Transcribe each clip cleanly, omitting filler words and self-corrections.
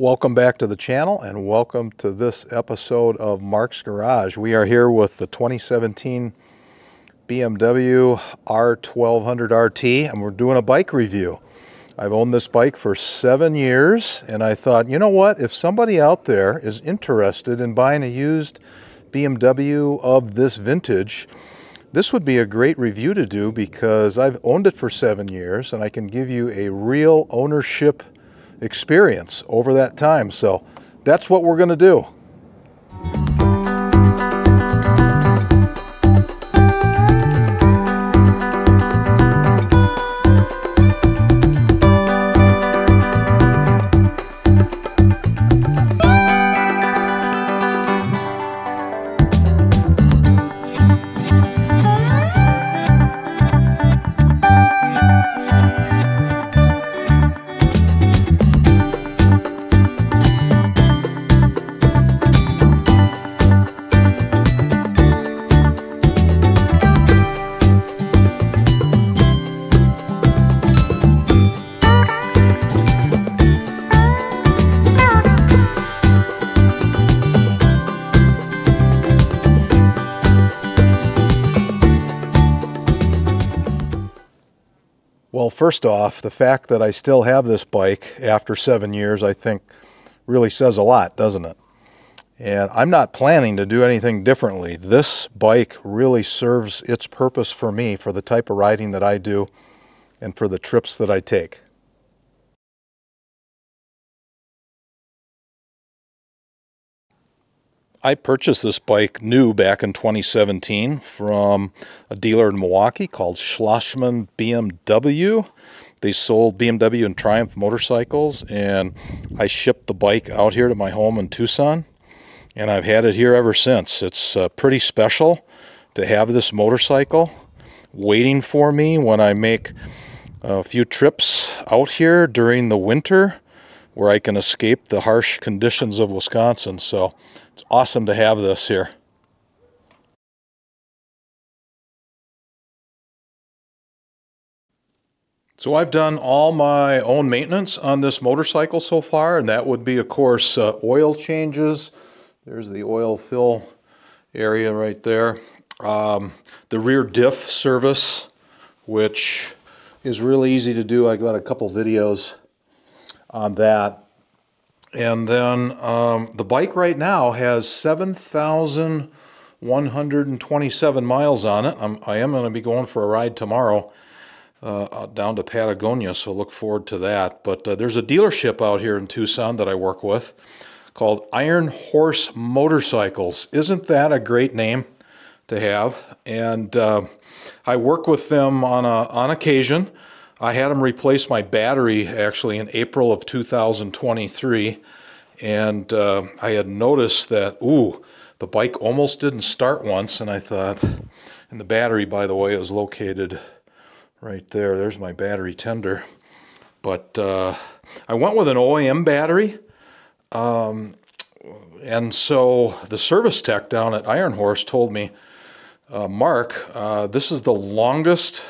Welcome back to the channel and welcome to this episode of Mark's Garage. We are here with the 2017 BMW R1200RT and we're doing a bike review. I've owned this bike for 7 years and I thought, you know what, if somebody out there is interested in buying a used BMW of this vintage, this would be a great review to do because I've owned it for 7 years and I can give you a real ownership experience over that time. So that's what we're going to do. Well, first off, the fact that I still have this bike after 7 years, I think really says a lot, doesn't it? And I'm not planning to do anything differently. This bike really serves its purpose for me, for the type of riding that I do and for the trips that I take. I purchased this bike new back in 2017 from a dealer in Milwaukee called Schlossman BMW. They sold BMW and Triumph motorcycles, and I shipped the bike out here to my home in Tucson, and I've had it here ever since. It's pretty special to have this motorcycle waiting for me when I make a few trips out here during the winter where I can escape the harsh conditions of Wisconsin. So it's awesome to have this here. So I've done all my own maintenance on this motorcycle so far, and that would be, of course, oil changes. There's the oil fill area right there. The rear diff service, which is really easy to do. I got a couple videos on that. And then the bike right now has 7,127 miles on it. I am going to be going for a ride tomorrow down to Patagonia, so look forward to that. But there's a dealership out here in Tucson that I work with called Iron Horse Motorcycles. Isn't that a great name to have? And I work with them on occasion. I had them replace my battery actually in April of 2023, and I had noticed that, the bike almost didn't start once, and I thought, and the battery, by the way, is located right there. There's my battery tender. But I went with an OEM battery, and so the service tech down at Iron Horse told me, Mark, this is the longest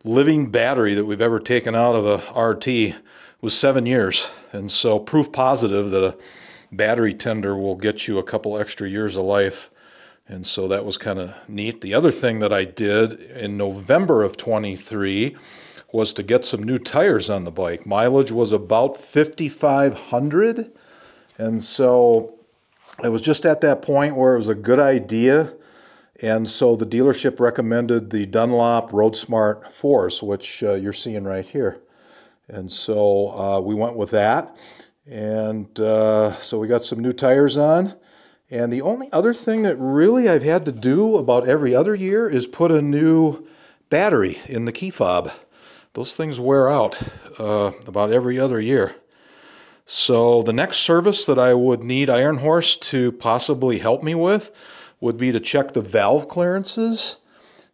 living battery that we've ever taken out of a RT. Was 7 years, and so proof positive that a battery tender will get you a couple extra years of life, and so that was kind of neat. The other thing that I did in November of 23 was to get some new tires on the bike. Mileage was about 5,500, and so it was just at that point where it was a good idea. And so the dealership recommended the Dunlop Road Smart Force, which you're seeing right here. And so we went with that. And so we got some new tires on. And the only other thing that really I've had to do about every other year is put a new battery in the key fob. Those things wear out about every other year. So the next service that I would need Iron Horse to possibly help me with would be to check the valve clearances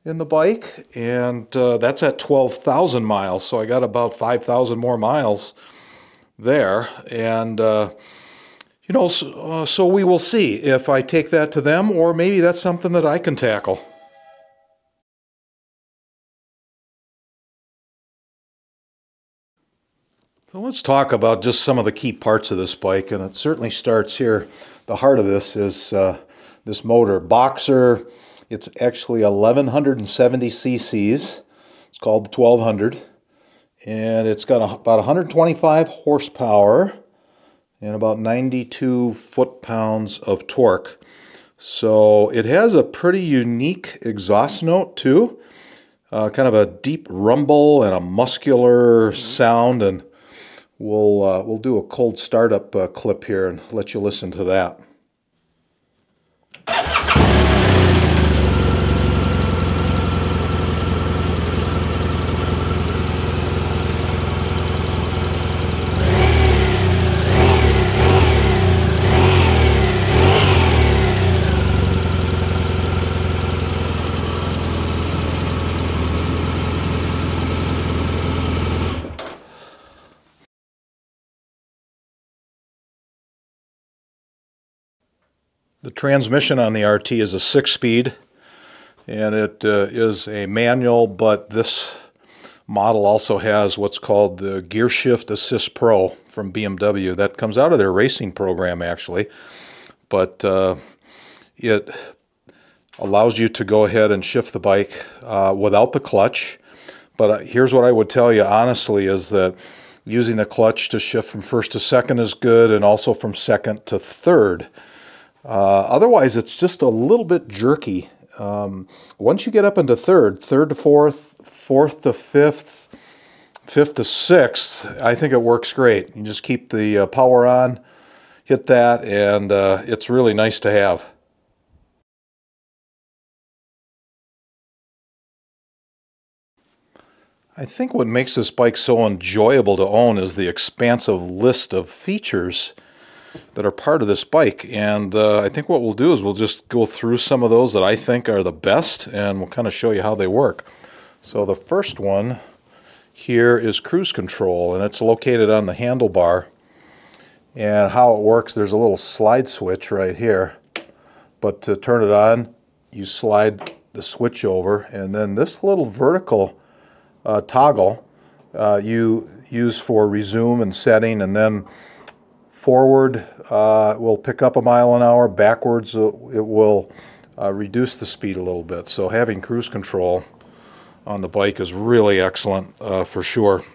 in the bike, and that's at 12,000 miles, so I got about 5,000 more miles there, and you know, so we will see if I take that to them, or maybe that's something that I can tackle. So let's talk about just some of the key parts of this bike, and it certainly starts here. The heart of this is this motor. Boxer, it's actually 1170 cc's. It's called the 1200, and it's got about 125 horsepower and about 92 foot-pounds of torque. So it has a pretty unique exhaust note too, kind of a deep rumble and a muscular sound, and we'll do a cold startup clip here and let you listen to that. The transmission on the RT is a 6-speed, and it is a manual, but this model also has what's called the Gear Shift Assist Pro from BMW. That comes out of their racing program, actually, but it allows you to go ahead and shift the bike without the clutch. But here's what I would tell you honestly is that using the clutch to shift from first to second is good, and also from second to third. Otherwise, it's just a little bit jerky. Once you get up into third to fourth, fourth to fifth, fifth to sixth, I think it works great. You just keep the power on, hit that, and it's really nice to have. I think what makes this bike so enjoyable to own is the expansive list of features that are part of this bike, and I think what we'll do is we'll just go through some of those that I think are the best, and we'll kind of show you how they work. So the first one here is cruise control, and it's located on the handlebar. And how it works, there's a little slide switch right here, but to turn it on, you slide the switch over, and then this little vertical toggle you use for resume and setting, and then forward will pick up 1 mile an hour, backwards it will reduce the speed a little bit. So having cruise control on the bike is really excellent for sure.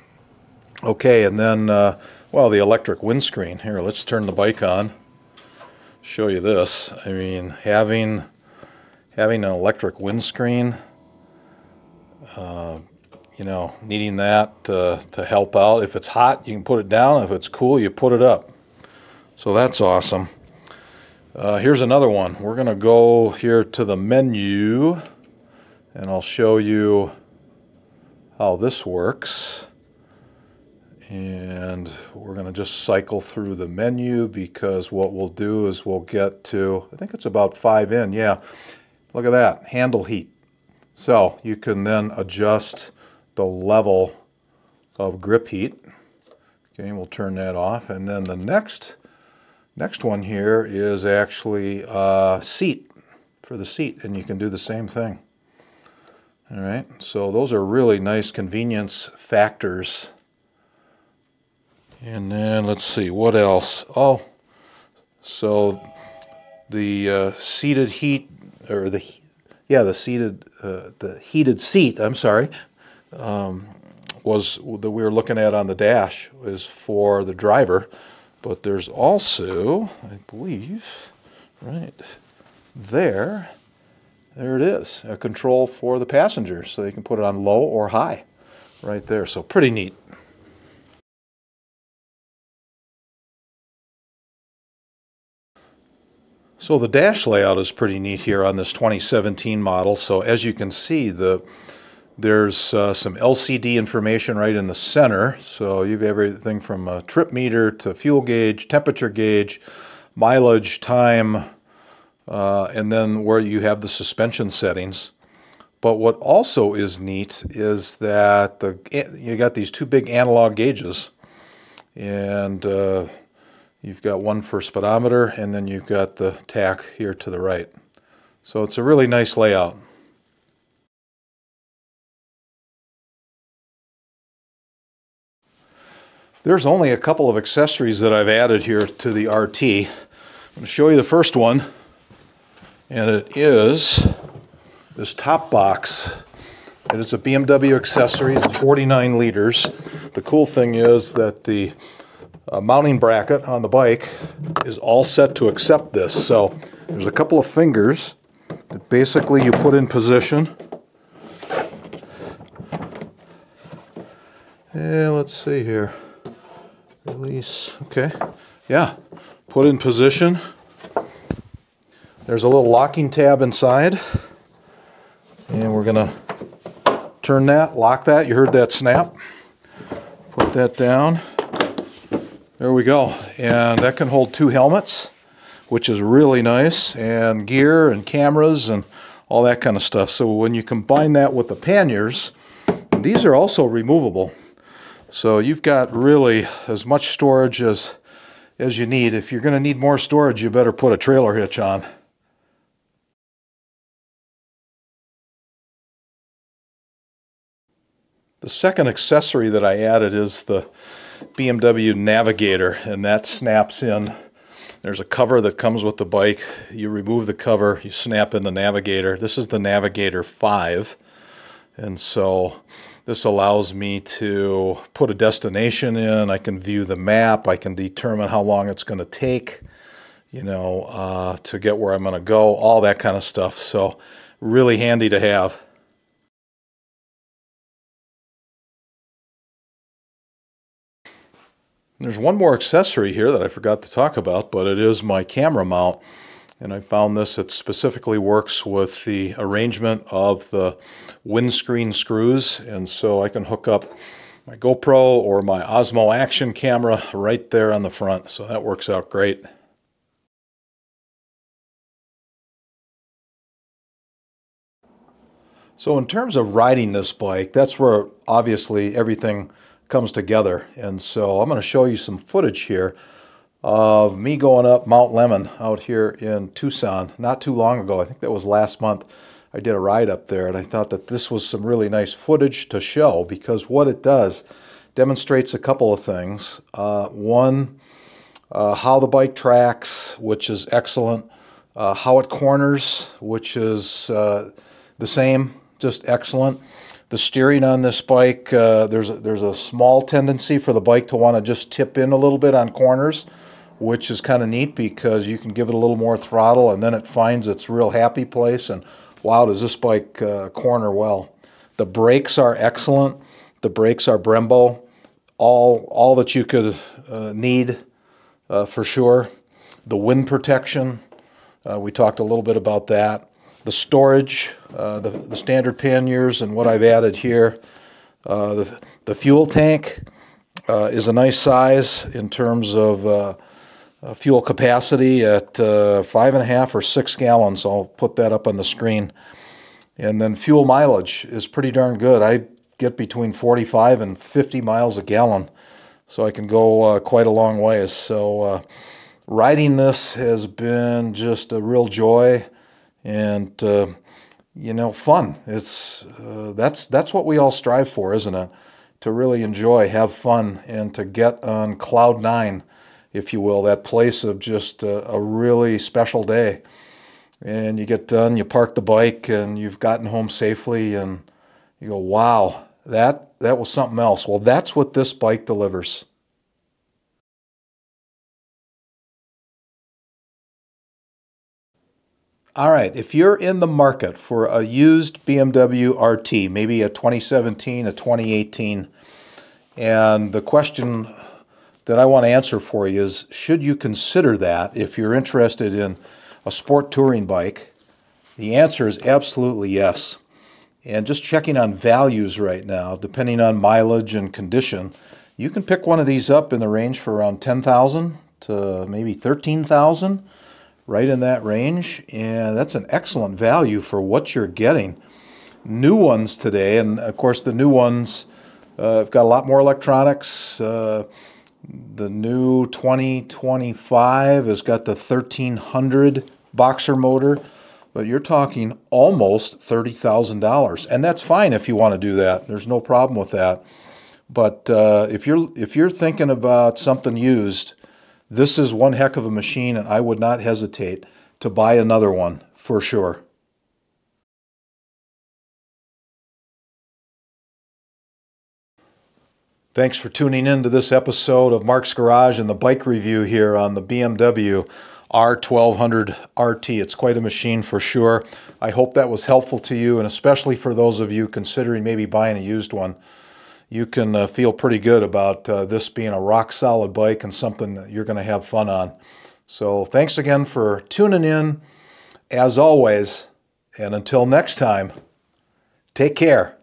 Okay, and then, well, the electric windscreen. Here, let's turn the bike on, show you this. I mean, having an electric windscreen, you know, needing that to help out. If it's hot, you can put it down. If it's cool, you put it up. So that's awesome. Here's another one. We're going to go here to the menu, and I'll show you how this works. And we're going to just cycle through the menu, because what we'll do is we'll get to, I think it's about 5 in, yeah. Look at that, handle heat. So you can then adjust the level of grip heat. Okay, we'll turn that off, and then the next one here is actually seat, for the seat, and you can do the same thing. All right, so those are really nice convenience factors. And then let's see, what else? Oh, so the seated heat, or the heated seat, I'm sorry, was that we were looking at on the dash, is for the driver. But there's also, I believe, right there it is, a control for the passenger, so they can put it on low or high right there. So pretty neat. So the dash layout is pretty neat here on this 2017 model. So as you can see, there's some LCD information right in the center. So you have everything from a trip meter to fuel gauge, temperature gauge, mileage, time, and then where you have the suspension settings. But what also is neat is that you got these 2 big analog gauges, and you've got one for speedometer, and then you've got the tach here to the right. So it's a really nice layout. There's only a couple of accessories that I've added here to the RT. I'm going to show you the first one, and it is this top box. It is a BMW accessory. It's 49 liters. The cool thing is that the mounting bracket on the bike is all set to accept this. So there's a couple of fingers that basically you put in position. And let's see here. Release. Okay. Yeah. Put in position. There's a little locking tab inside. And we're going to turn that, lock that. You heard that snap. Put that down. There we go. And that can hold 2 helmets, which is really nice, and gear and cameras and all that kind of stuff. So when you combine that with the panniers, these are also removable. So you've got really as much storage as you need. If you're going to need more storage, you better put a trailer hitch on. The second accessory that I added is the BMW Navigator, and that snaps in. There's a cover that comes with the bike. You remove the cover, you snap in the Navigator. This is the Navigator 5, and so this allows me to put a destination in. I can view the map. I can determine how long it's going to take, you know, to get where I'm going to go, all that kind of stuff. So really handy to have. There's one more accessory here that I forgot to talk about, but it is my camera mount. And I found this, it specifically works with the arrangement of the windscreen screws. And so I can hook up my GoPro or my Osmo Action camera right there on the front. So that works out great. So in terms of riding this bike, that's where obviously everything comes together. And so I'm going to show you some footage here of me going up Mount Lemmon out here in Tucson not too long ago. I think that was last month. I did a ride up there, and I thought that this was some really nice footage to show, because what it does demonstrates a couple of things. One, how the bike tracks, which is excellent. How it corners, which is the same, just excellent. The steering on this bike, there's a small tendency for the bike to want to just tip in a little bit on corners, which is kind of neat because you can give it a little more throttle and then it finds its real happy place, and wow, does this bike corner well. The brakes are excellent. The brakes are Brembo, all that you could need for sure. The wind protection, we talked a little bit about that. The storage, the standard panniers, and what I've added here. The fuel tank is a nice size in terms of fuel capacity at 5.5 or 6 gallons. I'll put that up on the screen. And then fuel mileage is pretty darn good. I get between 45 and 50 miles a gallon, so I can go quite a long ways. So riding this has been just a real joy. And you know, fun. It's that's what we all strive for, isn't it? To really enjoy, have fun, and to get on cloud 9, if you will, that place of just a really special day. And you get done, you park the bike, and you've gotten home safely, and you go, wow, that was something else. Well, that's what this bike delivers. All right, if you're in the market for a used BMW RT, maybe a 2017, a 2018, and the question that I want to answer for you is, should you consider that if you're interested in a sport touring bike? The answer is absolutely yes. And just checking on values right now, depending on mileage and condition, you can pick one of these up in the range for around $10,000 to maybe $13,000. Right in that range, and that's an excellent value for what you're getting. New ones today, and of course the new ones have got a lot more electronics. The new 2025 has got the 1300 boxer motor, but you're talking almost $30,000, and that's fine if you want to do that. There's no problem with that. But if you're thinking about something used, this is one heck of a machine, and I would not hesitate to buy another one for sure. Thanks for tuning in to this episode of Mark's Garage and the bike review here on the BMW R1200RT. It's quite a machine for sure. I hope that was helpful to you, and especially for those of you considering maybe buying a used one. You can feel pretty good about this being a rock-solid bike and something that you're going to have fun on. So thanks again for tuning in, as always, and until next time, take care.